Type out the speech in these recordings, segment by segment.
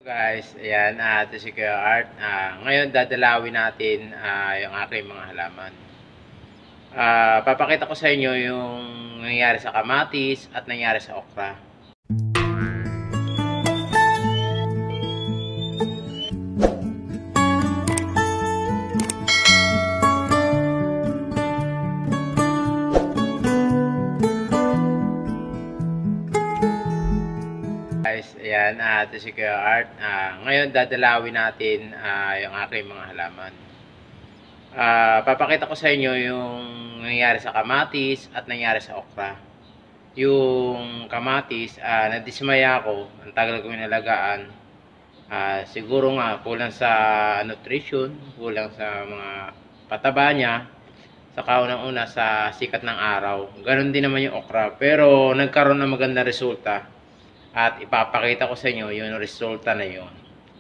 Guys, ayan, ito si Kuya Art. Ngayon dadalawin natin yung aking mga halaman. Papakita ko sa inyo yung nangyari sa kamatis at nangyari sa okra. Guys, ayan, ito si Kuya Art. Ngayon dadalawin natin yung aking mga halaman. Papakita ko sa inyo yung nangyari sa kamatis at nangyari sa okra. Yung kamatis, nadismaya ako. Ang tagal ko inalagaan. Siguro nga kulang sa nutrition, kulang sa mga pataba niya, saka unang-una sa sikat ng araw. Ganon din naman yung okra, pero nagkaroon ng magandang resulta at ipapakita ko sa inyo yung resulta na yun.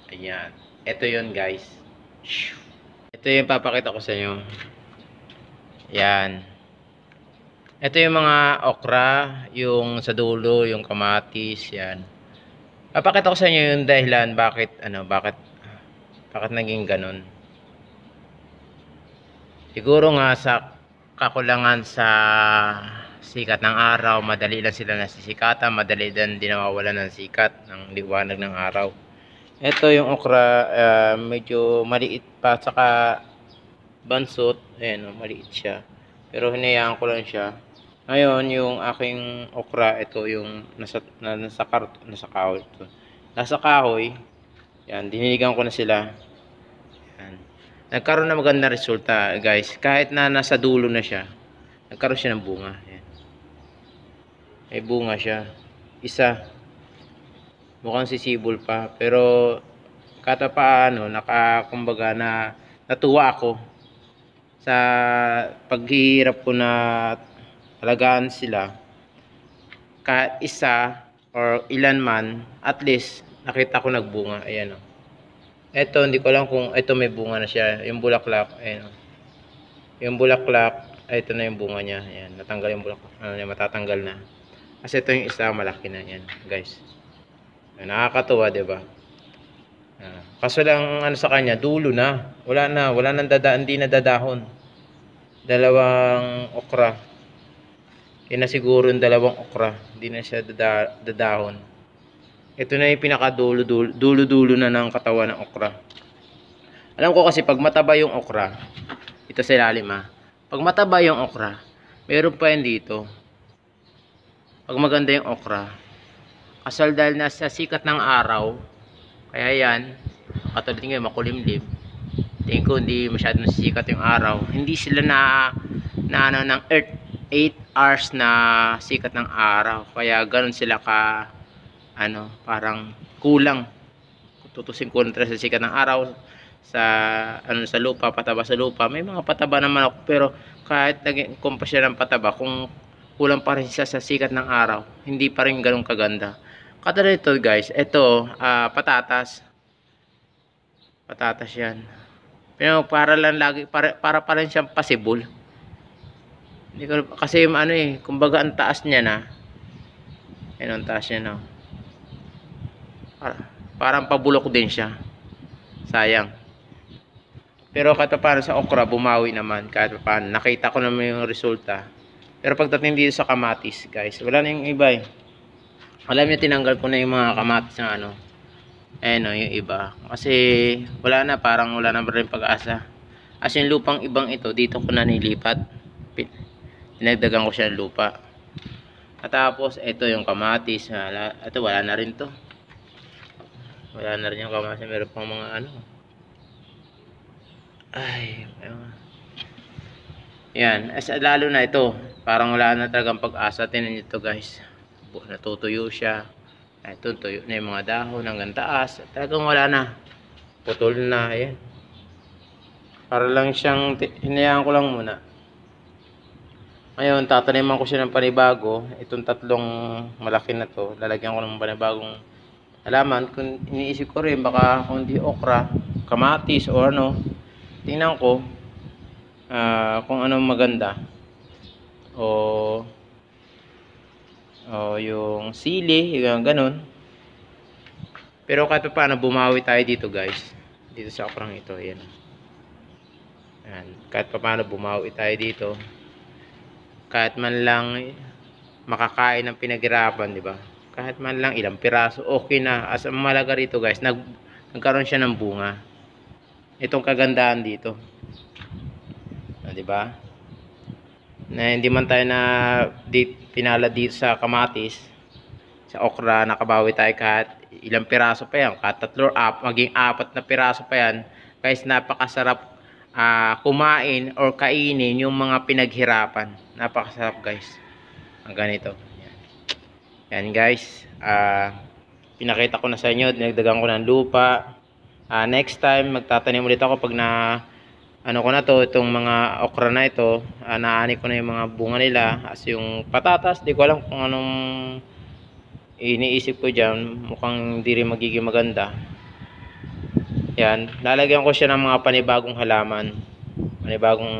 Ayan, ito yun guys. Ito yung papakita ko sa inyo. Ayan, ito yung mga okra, yung sa dulo, yung kamatis. Yan, papakita ko sa inyo yung dahilan bakit naging ganun. Siguro nga sa kakulangan sa sikat ng araw, madali lang sila nasisikatan, madali din nawawalan ng sikat ng liwanag ng araw. Ito yung okra, medyo maliit pa, saka bansot, ayan, maliit siya. Pero hinayaan ko lang siya. Ngayon, yung aking okra, ito yung nasa kahoy. Nasa kahoy, yan, diniligan ko na sila. Yan. Nagkaroon na magandang resulta, guys. Kahit na nasa dulo na siya, nagkaroon siya ng bunga. Yan. May bunga siya. Isa. Mukhang sisibol pa. Pero, kata paano, kumbaga na natuwa ako sa paghihirap ko na alagaan sila. Kahit isa or ilan man, at least nakita ko nagbunga. Ayan o. Ito, hindi ko alam kung ito may bunga na siya. Yung bulaklak, ayan o. Yung bulaklak, ito na yung bunga niya. Ayan, natanggal yung bulaklak. Matatanggal na. Kasi ito yung isa, malaki na. Ayan, guys. Ayan, nakakatuwa, diba? Kaso lang, sa kanya, dulo na. Wala nang hindi na dadahon. Dalawang okra. Yan na siguro yung dalawang okra. Hindi na siya dadahon. Ito na yung pinaka-dulo na ng katawan ng okra. Alam ko kasi pag mataba yung okra, ito sa ilalim pag mataba yung okra, meron pa yan dito. Pag maganda yung okra, asal dahil nasa sikat ng araw, kaya yan, katulad ngayon makulimlim, tingin ko hindi masyadong sikat yung araw, hindi sila ng earth 8 hours na sikat ng araw, kaya ganun sila parang kulang. Tutusin kontra sa sikat ng araw, sa lupa, pataba sa lupa. May mga pataba naman ako, pero kahit naging kumpasya ng pataba, kung kulang pa rin siya sa sikat ng araw, hindi pa rin ganun kaganda. Katulad ito guys, ito patatas yan, pero para pa rin siyang pasibol. Hindi ko, kasi kumbaga ang taas niya na, ang taas niya na, parang pabulok din siya, sayang. Pero kahit paano sa okra, bumawi naman. Kahit paano, nakita ko naman yung resulta. Pero pagdating dito sa kamatis, guys, wala na yung iba Alam niyo, tinanggal ko na yung mga kamatis na yung iba. Kasi wala na, parang wala na rin pag-asa. As yung lupang ibang ito, dito ko na nilipat. Pinagdagan ko siya ng lupa. At tapos, ito yung kamatis. Ito, wala na rin to. Wala na rin yung kamatis. Meron pang mga yan, lalo na ito, parang wala na talagang pag-asa. Tingnan nyo ito guys, natutuyo siya. Ito, tuyo na yung mga dahon hanggang taas. Talagang wala na, putol na. Ayan, para lang siyang hinayaan ko lang muna. Ngayon tataniman ko siya ng panibago. Itong tatlong malaki na to, lalagyan ko ng panibagong halaman. Kung iniisip ko rin, baka kung di okra, kamatis o tingnan ko kung anong maganda, o yung sili, yung ganun. Pero kahit pa paano, bumawi tayo dito guys. Dito sa okrang ito. Ayan. Ayan. Kahit pa paano, bumawi tayo dito. Kahit man lang makakain ng pinaghirapan, di ba? Kahit man lang ilang piraso, okay na. As ang malaga rito guys, nagkaroon siya ng bunga. Itong kagandahan dito. Di ba? Na hindi man tayo na pinala dito sa kamatis, sa okra, nakabawi tayo kahit ilang piraso pa yan, kahit 3 maging 4 na piraso pa yan guys. Napakasarap kumain or kainin yung mga pinaghirapan. Napakasarap guys ang ganito. Yan guys, pinakita ko na sa inyo, dinagdagan ko ng lupa. Next time magtatanim ulit ako pag na ano ko na to, itong mga okra na ito, naani ko na yung mga bunga nila. As yung patatas, di ko alam kung anong iniisip ko dyan, mukhang hindi rin magiging maganda. Yan, lalagyan ko siya ng mga panibagong halaman, panibagong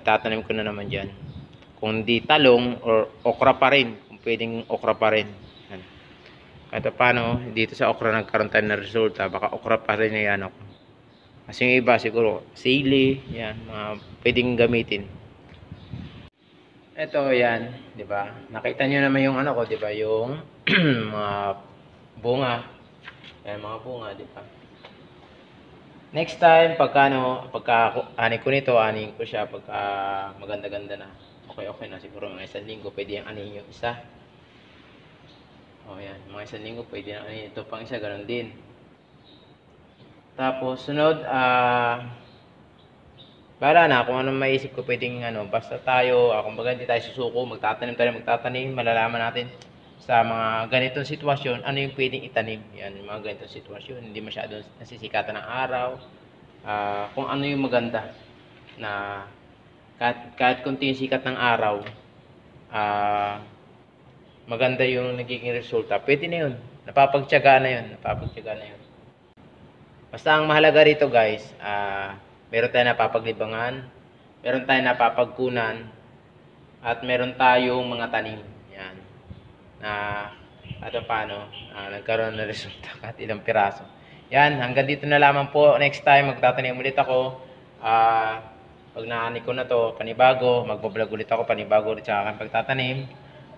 tatanim ko na naman dyan. Kung di talong or okra pa rin, kung pwedeng okra pa rin. Yan. Kahit paano, dito sa okra nagkaroon tayo ng resulta, baka okra pa rin na yan ako. Kasi yung iba siguro sili, yan, mga pwedeng gamitin. Ito yan, 'di ba? Nakita niyo naman yung ano ko, 'di ba? Yung mga bunga. Yan, mga bunga, 'di ba? Next time pagka ani ko nito, anin ko siya pagka maganda-ganda na. Okay na siguro mga 1 linggo pwede yang anin yung isa. Oh, yan, mga 1 linggo pwede na anin ito pang isa, ganoon din. Tapos sunod, bahala na kung anong maisip ko, pwedeng basta tayo, kumbaga hindi tayo susuko, magtatanim, malalaman natin sa mga ganitong sitwasyon, ano yung pwedeng itanim. Yan, yung mga ganitong sitwasyon, hindi masyadong nasisikatan ng araw, kung ano yung maganda, na kahit konti yung sikat ng araw, maganda yung nagiging resulta, pwede na yun, napapagtiyaga na yun. Basta ang mahalaga rito guys, meron tayong napapaglibangan, meron tayong napapagkunan, at meron tayong mga tanim. Yan. Paano, nagkaroon ng resulta kahit ilang piraso. Yan, hanggang dito na lamang po. Next time, magtatanim ulit ako. Pag naani ko na to, panibago, magbablog ulit ako, panibago ulit sa aking pagtatanim.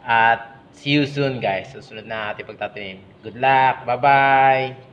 At see you soon guys, susunod na ating pagtatanim. Good luck, bye-bye!